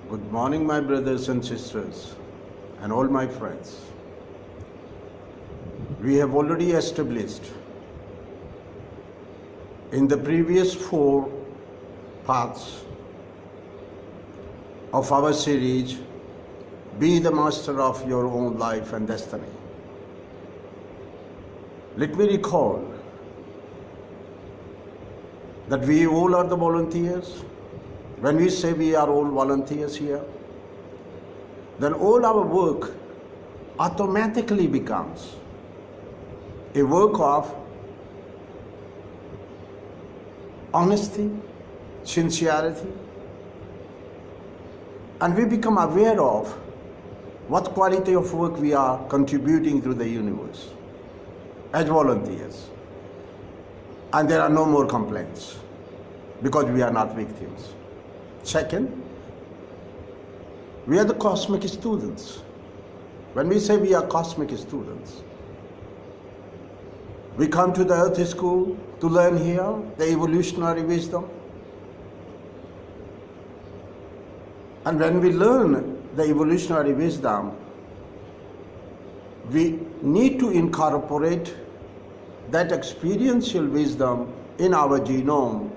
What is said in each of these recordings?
Good morning, my brothers and sisters, and all my friends. We have already established in the previous 4 parts of our series, Be the Master of Your Own Life and Destiny. Let me recall that we all are the volunteers. When we say we are all volunteers here, then all our work automatically becomes a work of honesty, sincerity, and we become aware of what quality of work we are contributing to the universe as volunteers. And there are no more complaints because we are not victims. Second, we are the cosmic students. When we say we are cosmic students, we come to the earth school to learn here the evolutionary wisdom. And when we learn the evolutionary wisdom, we need to incorporate that experiential wisdom in our genome,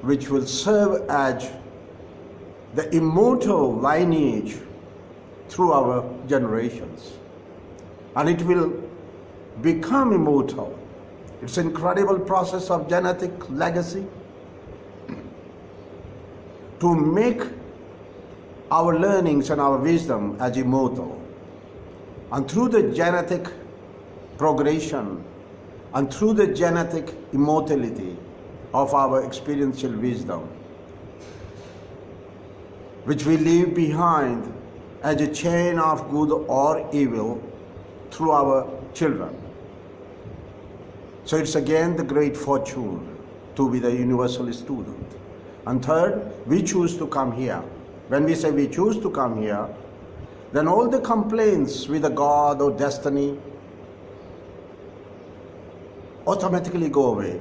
which will serve as the immortal lineage through our generations. And it will become immortal. It's an incredible process of genetic legacy to make our learnings and our wisdom as immortal. And through the genetic progression and through the genetic immortality of our experiential wisdom, which we leave behind as a chain of good or evil through our children. So it's again the great fortune to be the universal student. And third, we choose to come here. When we say we choose to come here, then all the complaints with the God or destiny automatically go away.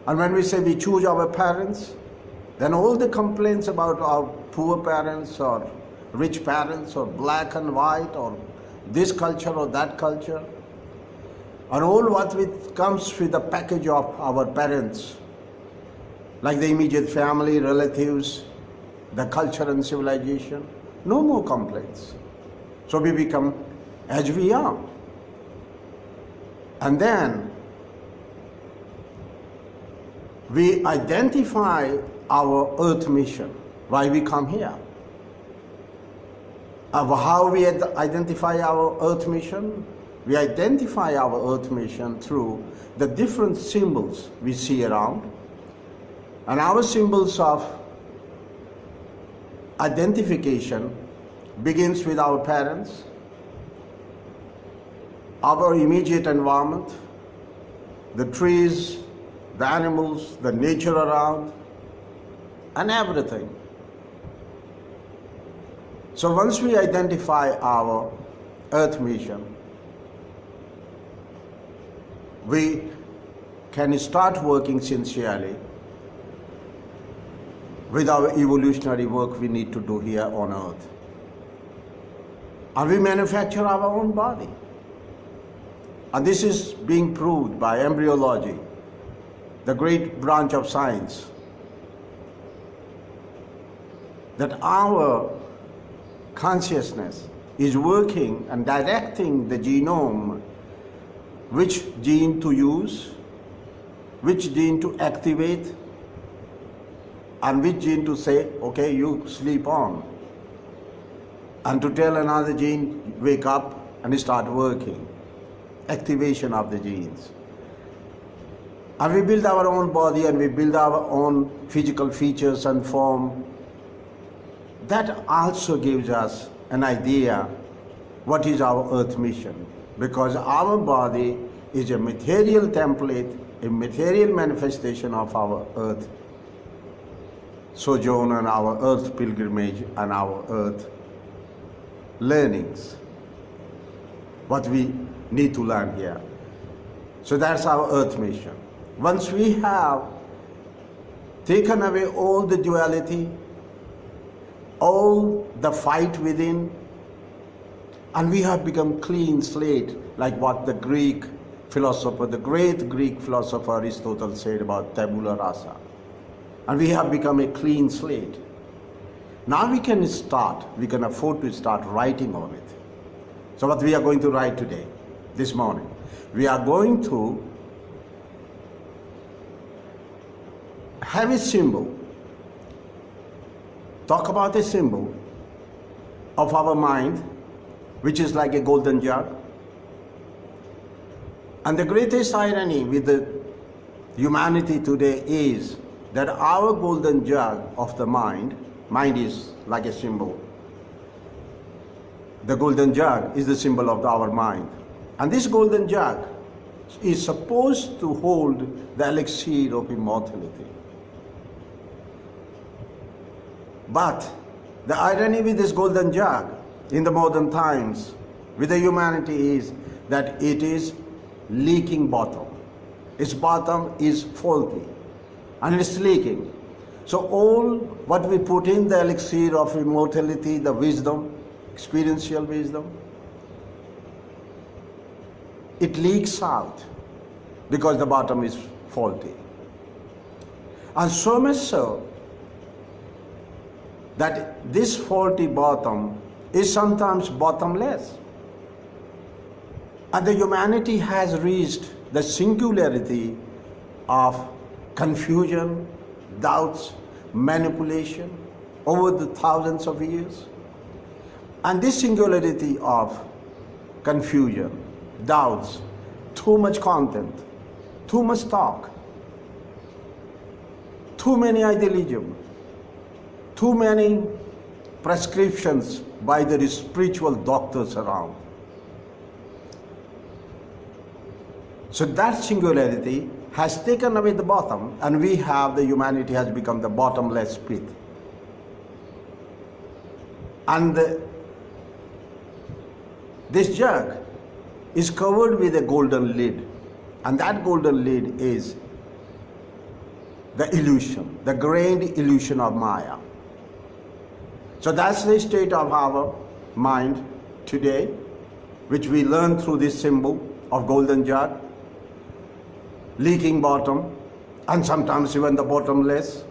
And when we say we choose our parents, then all the complaints about our poor parents or rich parents or black and white or this culture or that culture, and all what comes with the package of our parents, like the immediate family, relatives, the culture and civilization, no more complaints. So we become as we are. And then we identify our earth mission, why we come here. How we identify our earth mission? We identify our earth mission through the different symbols we see around. And our symbols of identification begins with our parents, our immediate environment, the trees, the animals, the nature around, and everything. So once we identify our earth mission, we can start working sincerely with our evolutionary work we need to do here on earth. And we manufacture our own body. And this is being proved by embryology, the great branch of science, that our consciousness is working and directing the genome, which gene to use, which gene to activate, and which gene to say, okay, you sleep on, and to tell another gene, wake up and start working. Activation of the genes. And we build our own body and we build our own physical features and form. That also gives us an idea what is our earth mission, because our body is a material template, a material manifestation of our earth sojourn and our earth pilgrimage and our earth learnings, what we need to learn here. So that's our earth mission. Once we have taken away all the duality, all the fight within, and we have become clean slate, like what the Greek philosopher, the great Greek philosopher Aristotle said about tabula rasa. And we have become a clean slate. Now we can afford to start writing on it. So what we are going to write today, this morning, we are going to have a symbol, talk about a symbol of our mind, which is like a golden jug. And the greatest irony with the humanity today is that our golden jug of the mind is like a symbol. The golden jug is the symbol of our mind. And this golden jug is supposed to hold the elixir of immortality. But the irony with this golden jug in the modern times with the humanity is that it is leaking bottom. Its bottom is faulty and it's leaking. So all what we put in the elixir of immortality, the wisdom, experiential wisdom, it leaks out because the bottom is faulty. And so much so that this faulty bottom is sometimes bottomless. And the humanity has reached the singularity of confusion, doubts, manipulation over the thousands of years. And this singularity of confusion, doubts, too much content, too much talk, too many idealism, too many prescriptions by the spiritual doctors around. So that singularity has taken away the bottom, and the humanity has become the bottomless pit. And this jug is covered with a golden lid, and that golden lid is the illusion, the grand illusion of Maya. So that's the state of our mind today, which we learn through this symbol of golden jug, leaking bottom, and sometimes even the bottomless,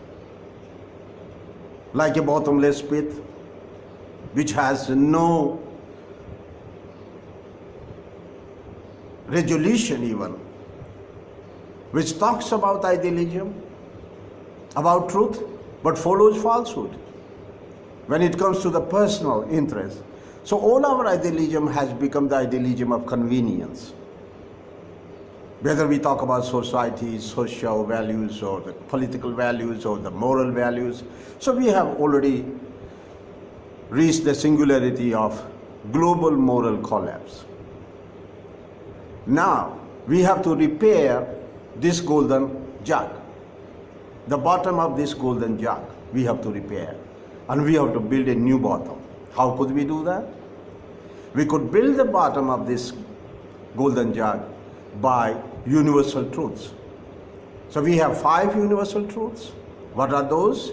like a bottomless pit, which has no resolution even, which talks about idealism, about truth, but follows falsehood when it comes to the personal interest. So all our idealism has become the idealism of convenience. Whether we talk about society, social values, or the political values, or the moral values. So we have already reached the singularity of global moral collapse. Now, we have to repair this golden jug. The bottom of this golden jug, we have to repair. And we have to build a new bottom. How could we do that? We could build the bottom of this golden jug by universal truths. So we have 5 universal truths. What are those?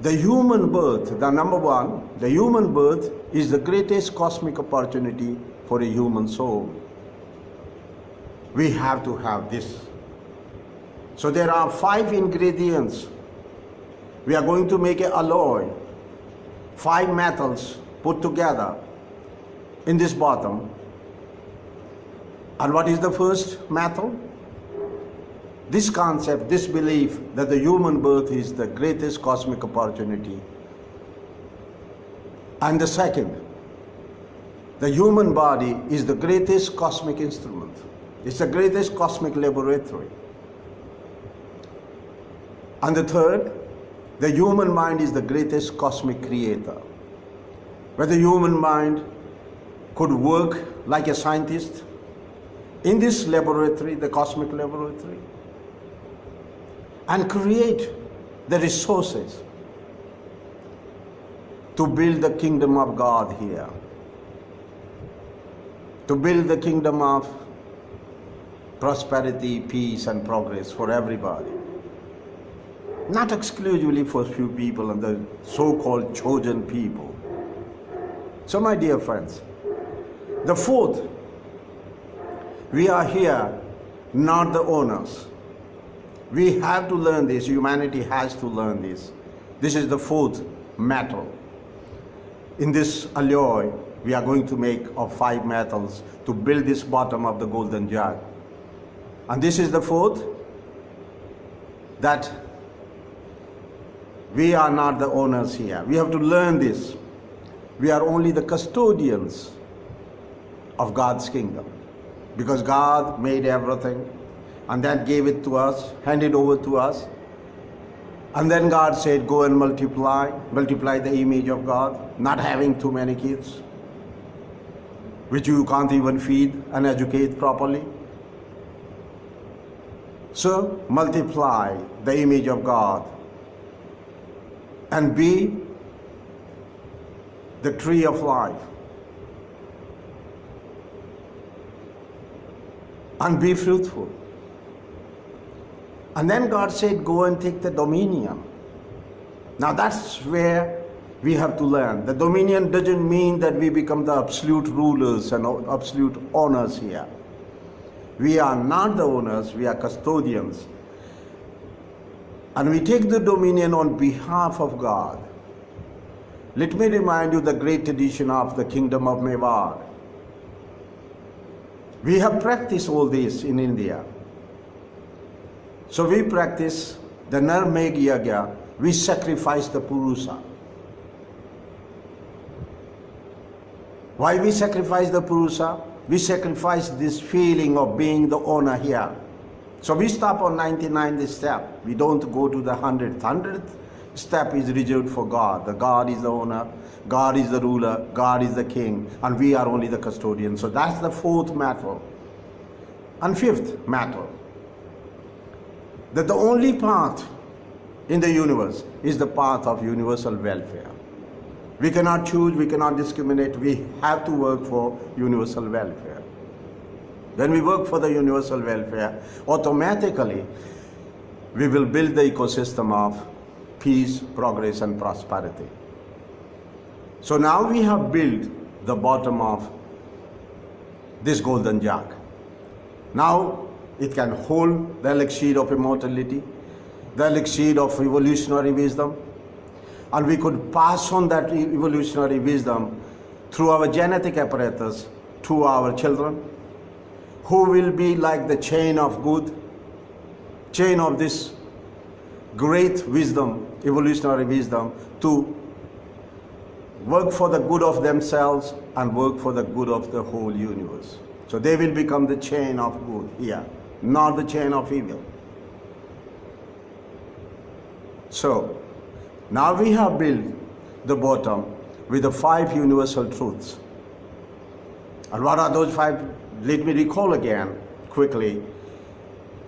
The human birth, the number 1, the human birth is the greatest cosmic opportunity for a human soul. We have to have this. So there are 5 ingredients. We are going to make an alloy, 5 metals put together in this bottom. And what is the first metal? This concept, this belief that the human birth is the greatest cosmic opportunity. And the second, the human body is the greatest cosmic instrument. It's the greatest cosmic laboratory. And the third, the human mind is the greatest cosmic creator. Where the human mind could work like a scientist in this laboratory, the cosmic laboratory, and create the resources to build the kingdom of God here, to build the kingdom of prosperity, peace, and progress for everybody. not exclusively for few people and the so-called chosen people. So my dear friends, the fourth, we are here not the owners. We have to learn this, humanity has to learn this. This is the fourth metal. In this alloy, we are going to make of 5 metals to build this bottom of the golden jug. And this is the fourth, that we are not the owners here. We have to learn this. We are only the custodians of God's kingdom. Because God made everything and then gave it to us, handed over to us. And then God said, go and multiply the image of God, not having too many kids, which you can't even feed and educate properly. So multiply the image of God and be the tree of life. And be fruitful. And then God said, go and take the dominion. Now that's where we have to learn. The dominion doesn't mean that we become the absolute rulers and absolute owners here. We are not the owners, we are custodians. And we take the dominion on behalf of God. Let me remind you the great tradition of the kingdom of Mewar. We have practiced all this in India. So we practice the Narmeg Yagya, we sacrifice the Purusa. Why we sacrifice the Purusa? We sacrifice this feeling of being the owner here. So we stop on 99th step. We don't go to the 100th. 100th step is reserved for God. The God is the owner, God is the ruler, God is the king, and we are only the custodian. So that's the fourth matter. And fifth matter, that the only path in the universe is the path of universal welfare. We cannot choose, we cannot discriminate, we have to work for universal welfare. When we work for the universal welfare, automatically we will build the ecosystem of peace, progress and prosperity. So now we have built the bottom of this golden jug. Now it can hold the elixir of immortality, the elixir of evolutionary wisdom, and we could pass on that evolutionary wisdom through our genetic apparatus to our children, who will be like the chain of good, chain of this great wisdom, evolutionary wisdom, to work for the good of themselves and work for the good of the whole universe. So they will become the chain of good here, not the chain of evil. So now we have built the bottom with the 5 universal truths. And what are those 5? Let me recall again quickly.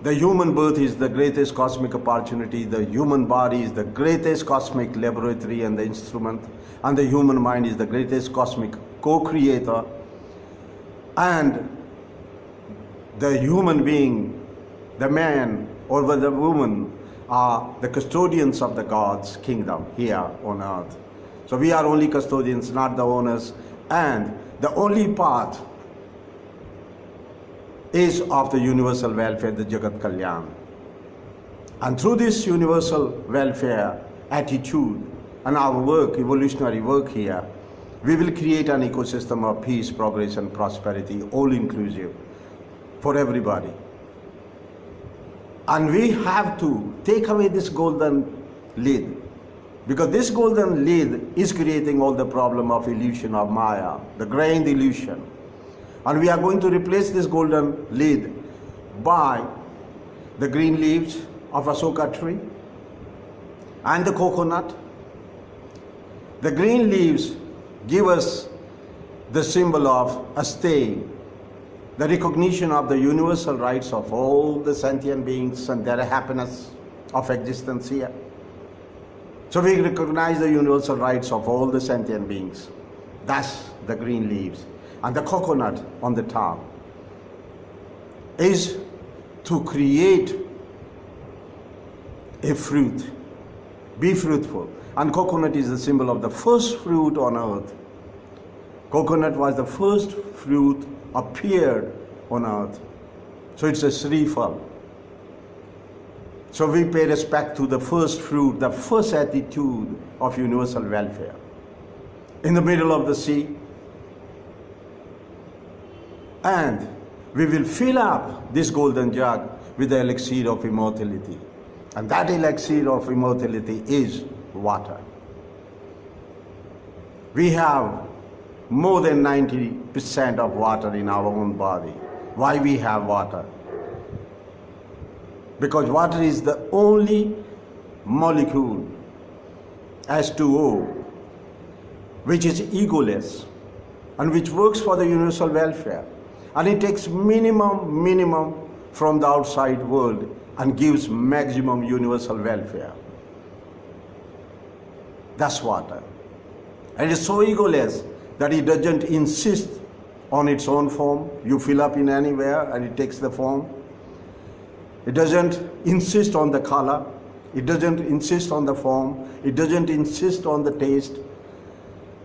The human birth is the greatest cosmic opportunity. The human body is the greatest cosmic laboratory and the instrument. And the human mind is the greatest cosmic co-creator. And the human being, the man or the woman, are the custodians of the God's kingdom here on earth. So we are only custodians, not the owners. And the only path is of the universal welfare, the Jagat Kalyan. And through this universal welfare attitude and our work, evolutionary work here, we will create an ecosystem of peace, progress and prosperity, all inclusive for everybody. And we have to take away this golden lid, because this golden lid is creating all the problem of illusion of Maya, the grand illusion. And we are going to replace this golden lid by the green leaves of Asoka tree and the coconut. The green leaves give us the symbol of a stay, the recognition of the universal rights of all the sentient beings and their happiness of existence here. So we recognize the universal rights of all the sentient beings. That's the green leaves. And the coconut on the top is to create a fruit Be fruitful. And coconut is the symbol of the first fruit on earth. Coconut was the first fruit appeared on earth. So it's a Srifal. So we pay respect to the first fruit, the first attitude of universal welfare. In the middle of the sea. And we will fill up this golden jug with the elixir of immortality. And that elixir of immortality is water. We have more than 90% of water in our own body. Why we have water? Because water is the only molecule, H2O, which is egoless and which works for the universal welfare. And it takes minimum from the outside world and gives maximum universal welfare. That's water. And it is so egoless that it doesn't insist on its own form. You fill up in anywhere and it takes the form. It doesn't insist on the color. It doesn't insist on the form. It doesn't insist on the taste.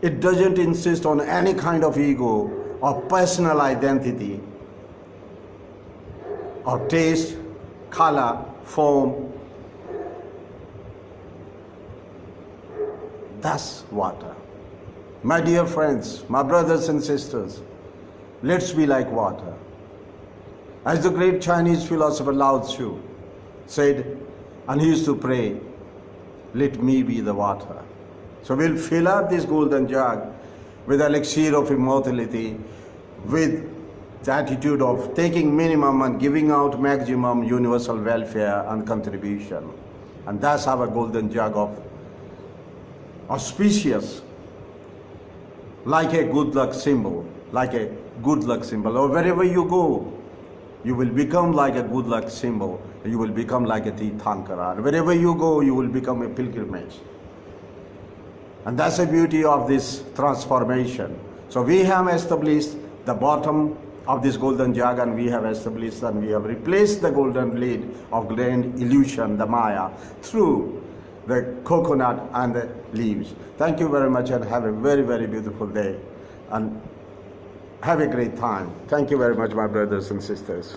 It doesn't insist on any kind of ego or personal identity or taste, color, form. That's water. My dear friends, my brothers and sisters, let's be like water. As the great Chinese philosopher Lao Tzu said, and he used to pray, let me be the water. So we'll fill up this golden jug with elixir of immortality, with the attitude of taking minimum and giving out maximum universal welfare and contribution. And that's our golden jug of auspicious, like a good luck symbol, or wherever you go, you will become like a good luck symbol, you will become like a Tirthankara. Wherever you go, you will become a pilgrimage. And that's the beauty of this transformation. So we have established the bottom of this golden jug, and we have established and we have replaced the golden lid of grand illusion, the Maya, through the coconut and the leaves. Thank you very much and have a very, very beautiful day and have a great time. Thank you very much, my brothers and sisters.